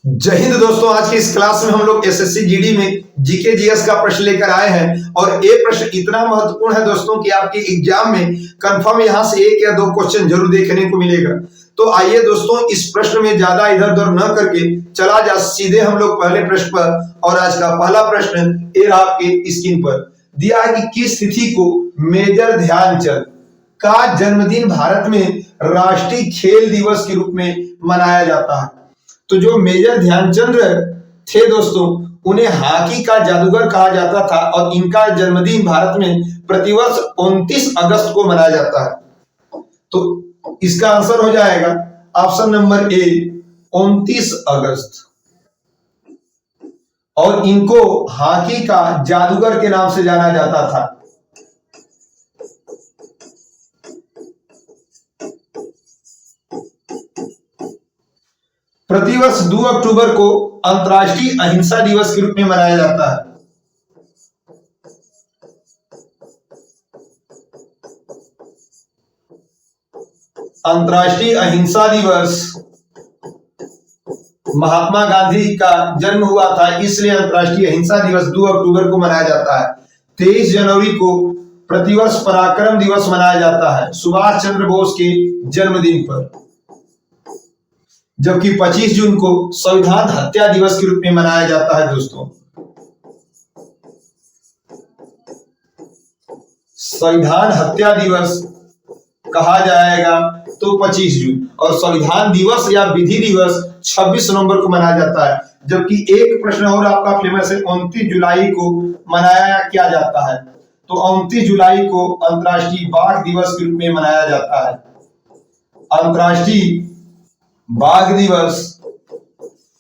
जय हिंद दोस्तों। आज की इस क्लास में हम लोग एसएससी जीडी में जीके जीएस का प्रश्न लेकर आए हैं और ये प्रश्न इतना महत्वपूर्ण है दोस्तों कि आपके एग्जाम में कंफर्म यहां से एक या दो क्वेश्चन जरूर देखने को मिलेगा। तो आइए दोस्तों, इस प्रश्न में ज्यादा इधर उधर न करके चला जा सीधे हम लोग पहले प्रश्न पर। और आज का पहला प्रश्न ये रहा आपके स्क्रीन पर दिया है कि किस तिथि को मेजर ध्यानचंद का जन्मदिन भारत में राष्ट्रीय खेल दिवस के रूप में मनाया जाता है। तो जो मेजर ध्यानचंद थे दोस्तों, उन्हें हॉकी का जादूगर कहा जाता था और इनका जन्मदिन भारत में प्रतिवर्ष 29 अगस्त को मनाया जाता है। तो इसका आंसर हो जाएगा ऑप्शन नंबर ए 29 अगस्त। और इनको हॉकी का जादूगर के नाम से जाना जाता था। प्रतिवर्ष 2 अक्टूबर को अंतर्राष्ट्रीय अहिंसा दिवस के रूप में मनाया जाता है। अंतर्राष्ट्रीय अहिंसा दिवस महात्मा गांधी का जन्म हुआ था, इसलिए अंतर्राष्ट्रीय अहिंसा दिवस 2 अक्टूबर को मनाया जाता है। 23 जनवरी को प्रतिवर्ष पराक्रम दिवस मनाया जाता है सुभाष चंद्र बोस के जन्मदिन पर, जबकि 25 जून को संविधान हत्या दिवस के रूप में मनाया जाता है। दोस्तों, संविधान हत्या दिवस कहा जाएगा तो 25 जून, और संविधान दिवस या विधि दिवस 26 नवंबर को मनाया जाता है। जबकि एक प्रश्न और आपका फेमस है, 29 जुलाई को मनाया क्या जाता है? तो 29 जुलाई को अंतर्राष्ट्रीय बाघ दिवस के रूप में मनाया जाता है। अंतर्राष्ट्रीय बाघ दिवस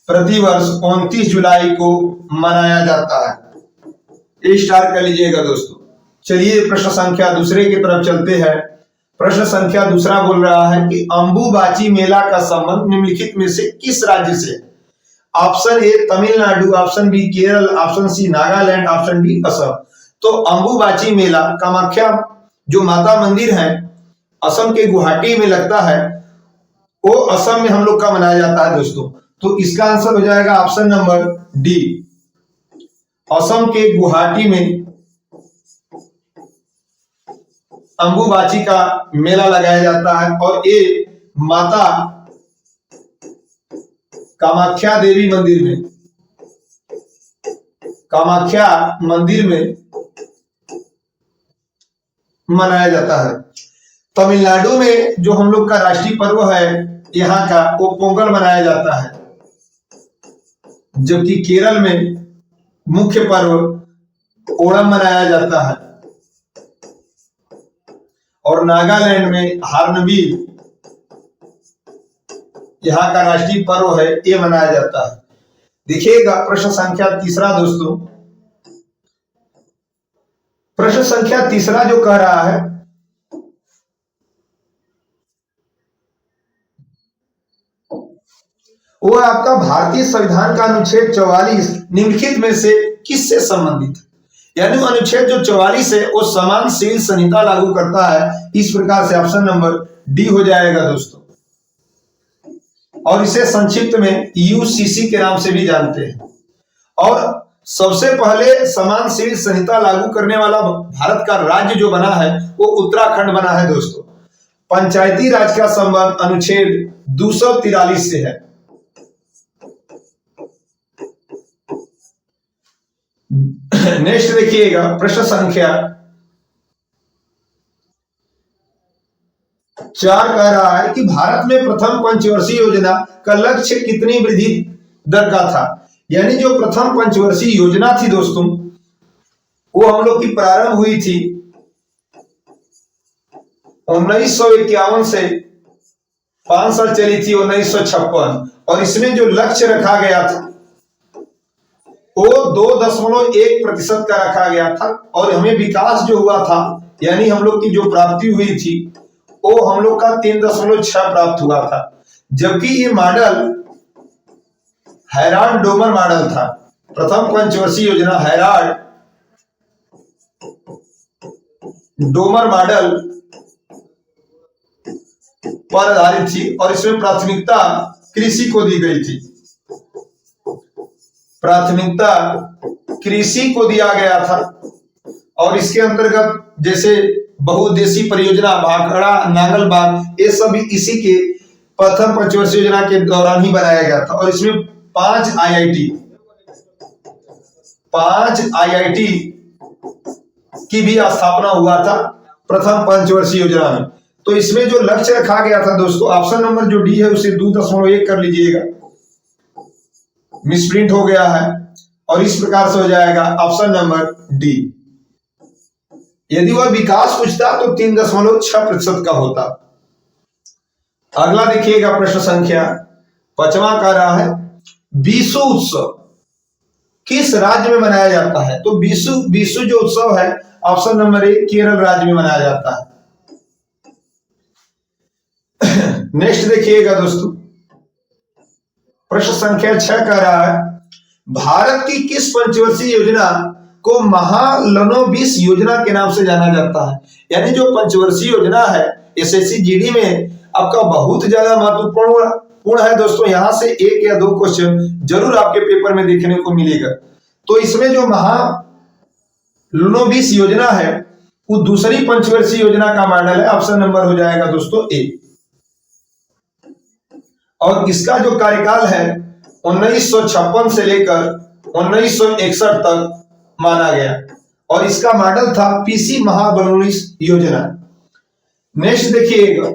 प्रतिवर्ष 29 जुलाई को मनाया जाता है। स्टार कर लीजिएगा दोस्तों। चलिए प्रश्न संख्या दूसरे की तरफ चलते हैं। प्रश्न संख्या दूसरा बोल रहा है कि अंबुबाची मेला का संबंध निम्नलिखित में से किस राज्य से? Option A Tamil Nadu, option B Kerala, option C Nagaland, option D Assam. तो अंबुबाची मेला कामाख्या जो माता मंदिर है असम के गुवाहाटी में लगता है, वो असम में हम लोग का मनाया जाता है दोस्तों। तो इसका आंसर हो जाएगा ऑप्शन नंबर डी, असम के गुवाहाटी में अंबुबाची का मेला लगाया जाता है। और ये माता कामाख्या देवी मंदिर में, कामाख्या मंदिर में मनाया जाता है। तमिलनाडु में जो हम लोग का राष्ट्रीय पर्व है यहाँ का, वो पोंगल मनाया जाता है। जबकि केरल में मुख्य पर्व ओणम मनाया जाता है। और नागालैंड में हार्नबिल यहाँ का राष्ट्रीय पर्व है, ये मनाया जाता है। देखिएगा प्रश्न संख्या तीसरा दोस्तों। प्रश्न संख्या तीसरा जो कह रहा है, वो आपका भारतीय संविधान का अनुच्छेद 44 निम्नलिखित में से किससे संबंधित है? यानी अनुच्छेद जो 44 है वो समान सिविल संहिता लागू करता है। इस प्रकार से ऑप्शन नंबर डी हो जाएगा दोस्तों। और इसे संक्षिप्त में यूसीसी के नाम से भी जानते हैं। और सबसे पहले समान सिविल संहिता लागू करने वाला भारत का राज्य जो बना है वो उत्तराखंड बना है दोस्तों। पंचायती राज का संबंध अनुच्छेद 243 से है। नेक्स्ट देखिएगा प्रश्न संख्या 4 कह रहा है कि भारत में प्रथम पंचवर्षीय योजना का लक्ष्य कितनी वृद्धि दर का था? यानी जो प्रथम पंचवर्षीय योजना थी दोस्तों, वो हम लोग की प्रारंभ हुई थी 1951 से 5 साल चली थी 1956। और इसमें जो लक्ष्य रखा गया था वो 2.1% का रखा गया था। और हमें विकास जो हुआ था, यानी हम लोग की जो प्राप्ति हुई थी, वो हम लोग का 3.6 प्राप्त हुआ था। जबकि ये मॉडल हैराल्ड डोमर मॉडल था। प्रथम पंचवर्षीय योजना हैराल्ड डोमर मॉडल पर आधारित थी और इसमें प्राथमिकता कृषि को दी गई थी। प्राथमिकता कृषि को दिया गया था और इसके अंतर्गत जैसे बहुउद्देशीय परियोजना, भाखड़ा, नांगलबाग, ये सभी इसी के प्रथम पंचवर्षीय योजना के दौरान ही बनाया गया था। और इसमें 5 आईआईटी की भी स्थापना हुआ था प्रथम पंचवर्षीय योजना में। तो इसमें जो लक्ष्य रखा गया था दोस्तों, ऑप्शन नंबर जो डी है उसे 2.1 कर लीजिएगा, मिसप्रिंट हो गया है और इस प्रकार से हो जाएगा ऑप्शन नंबर डी। यदि वह विकास पूछता तो 3.6% का होता। अगला देखिएगा प्रश्न संख्या 5वां कह रहा है बीसू उत्सव किस राज्य में मनाया जाता है। तो बीसू जो उत्सव है ऑप्शन नंबर ए केरल राज्य में मनाया जाता है। नेक्स्ट देखिएगा दोस्तों, प्रश्न संख्या 6 कह रहा है भारत की किस पंचवर्षीय योजना को महालनोबिस योजना के नाम से जाना जाता है। यानी जो पंचवर्षीय योजना है एसएससी जीडी में आपका बहुत ज्यादा महत्वपूर्ण है दोस्तों। यहां से 1 या 2 क्वेश्चन जरूर आपके पेपर में देखने को मिलेगा। तो इसमें जो महालनोबिस योजना है वो दूसरी पंचवर्षीय योजना का मॉडल है। ऑप्शन नंबर हो जाएगा दोस्तों ए। और इसका जो कार्यकाल है 1956 से लेकर 1961 तक माना गया और इसका मॉडल था पीसी महालनोबिस योजना। नेक्स्ट देखिएगा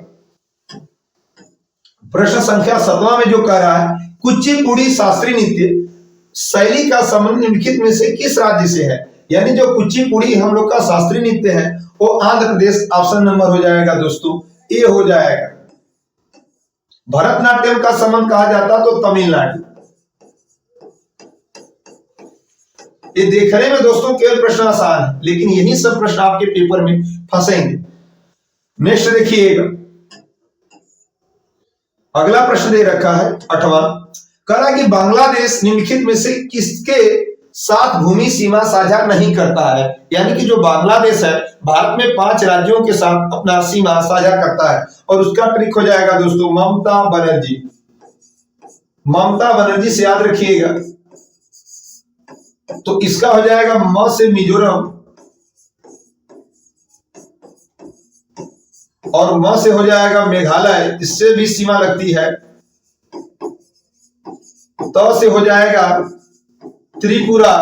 प्रश्न संख्या 7वां में जो कह रहा है कुचिपुड़ी शास्त्रीय नृत्य शैली का संबंध निम्नलिखित में से किस राज्य से है। यानी जो कुचिपुड़ी हम लोग का शास्त्रीय नृत्य है वो आंध्र प्रदेश। ऑप्शन नंबर हो जाएगा दोस्तों ए हो जाएगा। भरतनाट्यम का संबंध कहा जाता तो तमिलनाडु। ये देखने में दोस्तों केवल प्रश्न आसान है लेकिन यही सब प्रश्न आपके पेपर में फंसेंगे। नेक्स्ट देखिएगा अगला प्रश्न दे रखा है 8वां, कहा कि बांग्लादेश निम्नलिखित में से किसके साथ भूमि सीमा साझा नहीं करता है। यानी कि जो बांग्लादेश है भारत में 5 राज्यों के साथ अपना सीमा साझा करता है और उसका ट्रिक हो जाएगा दोस्तों ममता बनर्जी। ममता बनर्जी से याद रखिएगा। तो इसका हो जाएगा म से मिजोरम और म से हो जाएगा मेघालय, इससे भी सीमा लगती है। त से हो जाएगा त्रिपुरा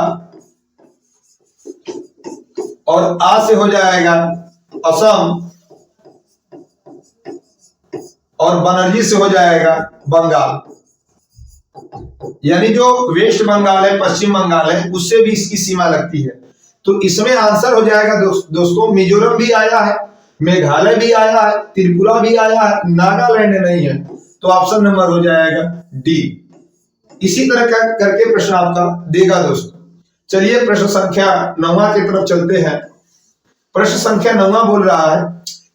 और आ से हो जाएगा असम और बनर्जी से हो जाएगा बंगाल। यानी जो वेस्ट बंगाल है, पश्चिम बंगाल है, उससे भी इसकी सीमा लगती है। तो इसमें आंसर हो जाएगा दोस्तों मिजोरम भी आया है, मेघालय भी आया है, त्रिपुरा भी आया है, नागालैंड नहीं है। तो ऑप्शन नंबर हो जाएगा डी। इसी तरह का करके प्रश्न आपका देगा दोस्तों। चलिए प्रश्न संख्या 9 की तरफ चलते हैं। प्रश्न संख्या 9 बोल रहा है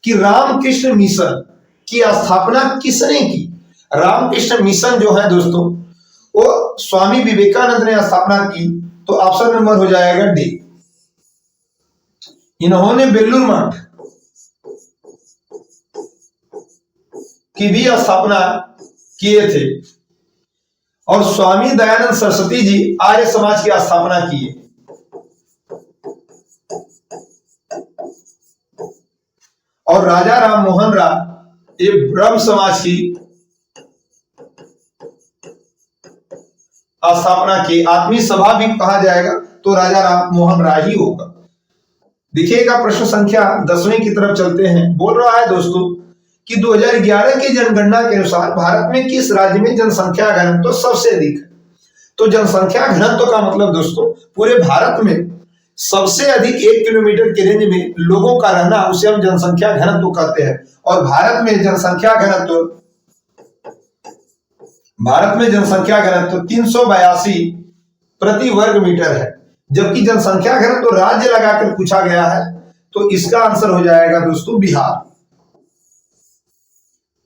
कि रामकृष्ण मिशन की स्थापना किसने की। रामकृष्ण मिशन जो है दोस्तों वो स्वामी विवेकानंद ने स्थापना की। तो ऑप्शन नंबर हो जाएगा डी। इन्होंने बेलूर मठ की भी स्थापना किए थे और स्वामी दयानंद सरस्वती जी आर्य समाज की स्थापना किए। और राजा राम मोहन राय ये ब्रह्म समाज की स्थापना की। आत्मीय सभा भी कहा जाएगा तो राजा राम मोहन राय ही होगा। देखिएगा प्रश्न संख्या 10वें की तरफ चलते हैं। बोल रहा है दोस्तों कि 2011 की जनगणना के अनुसार भारत में किस राज्य में जनसंख्या घनत्व सबसे अधिक है। तो जनसंख्या घनत्व का मतलब दोस्तों पूरे भारत में सबसे अधिक 1 किलोमीटर के रेंज में लोगों का रहना उसे हम जनसंख्या घनत्व कहते हैं। और भारत में जनसंख्या घनत्व 382 प्रति वर्ग मीटर है। जबकि जनसंख्या घनत्व राज्य लगाकर पूछा गया है तो इसका आंसर हो जाएगा दोस्तों बिहार।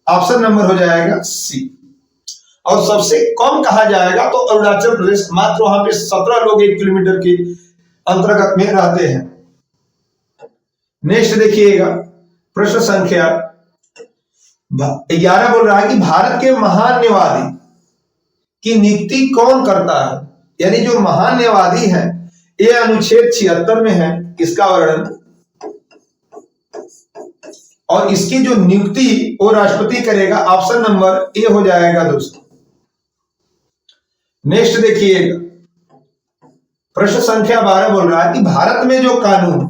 ऑप्शन नंबर हो जाएगा सी। और सबसे कम कहा जाएगा तो अरुणाचल प्रदेश, मात्र वहां पे 17 लोग 1 किलोमीटर के अंतर्गत में रहते हैं। नेक्स्ट देखिएगा प्रश्न संख्या 11 बोल रहा है कि भारत के महान्यवादी की नियुक्ति कौन करता है। यानी जो महान्यवादी है, ये अनुच्छेद 76 में है इसका वर्णन, और इसकी जो नियुक्ति वो राष्ट्रपति करेगा। ऑप्शन नंबर ए हो जाएगा दोस्तों। नेक्स्ट देखिएगा, प्रश्न संख्या 12 बोल रहा है कि भारत में जो कानून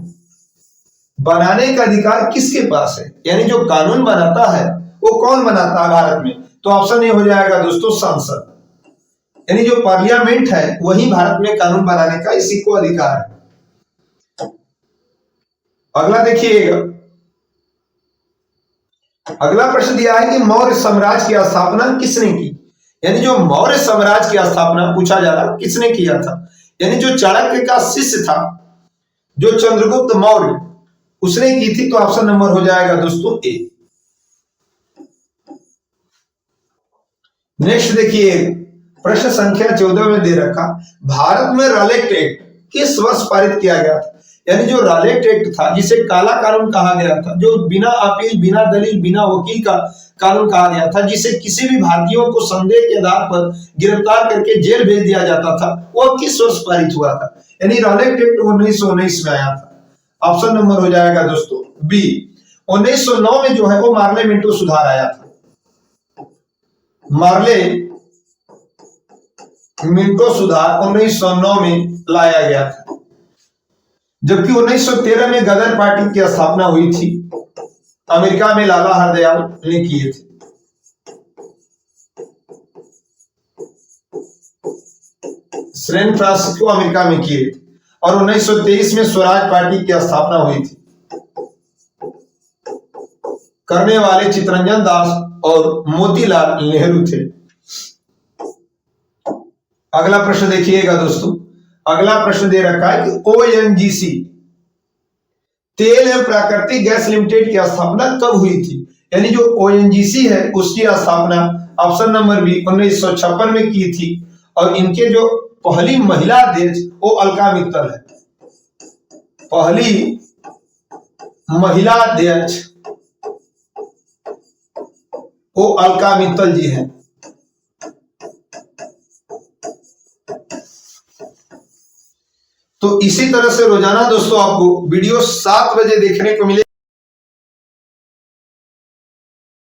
बनाने का अधिकार किसके पास है, यानी जो कानून बनाता है वो कौन बनाता है भारत में, तो ऑप्शन ए हो जाएगा दोस्तों संसद, यानी जो पार्लियामेंट है वही भारत में कानून बनाने का इसी को अधिकार है। अगला देखिएगा, अगला प्रश्न दिया है कि मौर्य साम्राज्य की स्थापना किसने की, यानी जो मौर्य साम्राज्य की स्थापना पूछा जा रहा किसने किया था, यानी जो चाणक्य का शिष्य था जो चंद्रगुप्त मौर्य उसने की थी, तो ऑप्शन नंबर हो जाएगा दोस्तों ए। नेक्स्ट देखिए, प्रश्न संख्या 14 में दे रखा, भारत में रॉलेट एक्ट किस वर्ष पारित किया गया था, यानी जो रॉलेट एक्ट था जिसे काला कानून कहा गया था, जो बिना अपील, बिना दलील, बिना वकील का कानून कहा गया था, जिसे किसी भी भारतीयों को संदेह के आधार पर गिरफ्तार करके जेल भेज दिया जाता था, वह किस वर्ष पारित हुआ था, यानी रॉलेट एक्ट 1919 में आया था। ऑप्शन नंबर हो जाएगा दोस्तों बी। 1909 में जो है वो मार्ले मिंटो सुधार आया था, मार्ले मिंटो सुधार 1909 में लाया गया था, जबकि 1913 में गदर पार्टी की स्थापना हुई थी, अमेरिका में लाला हरदयाल ने किए थे। सैन फ्रांसिस्को अमेरिका में किए थे, और 1923 में स्वराज पार्टी की स्थापना हुई थी, करने वाले चित्तरंजन दास और मोतीलाल नेहरू थे। अगला प्रश्न देखिएगा दोस्तों, अगला प्रश्न दे रखा है कि ओएनजीसी तेल एवं प्राकृतिक गैस लिमिटेड की स्थापना कब हुई थी, यानी जो ओएनजीसी है उसकी स्थापना ऑप्शन नंबर बी 1956 में की थी, और इनके जो पहली महिला अध्यक्ष वो अलका मित्तल है, पहली महिला अध्यक्ष वो अलका मित्तल जी हैं। तो इसी तरह से रोजाना दोस्तों आपको वीडियो 7 बजे देखने को मिले।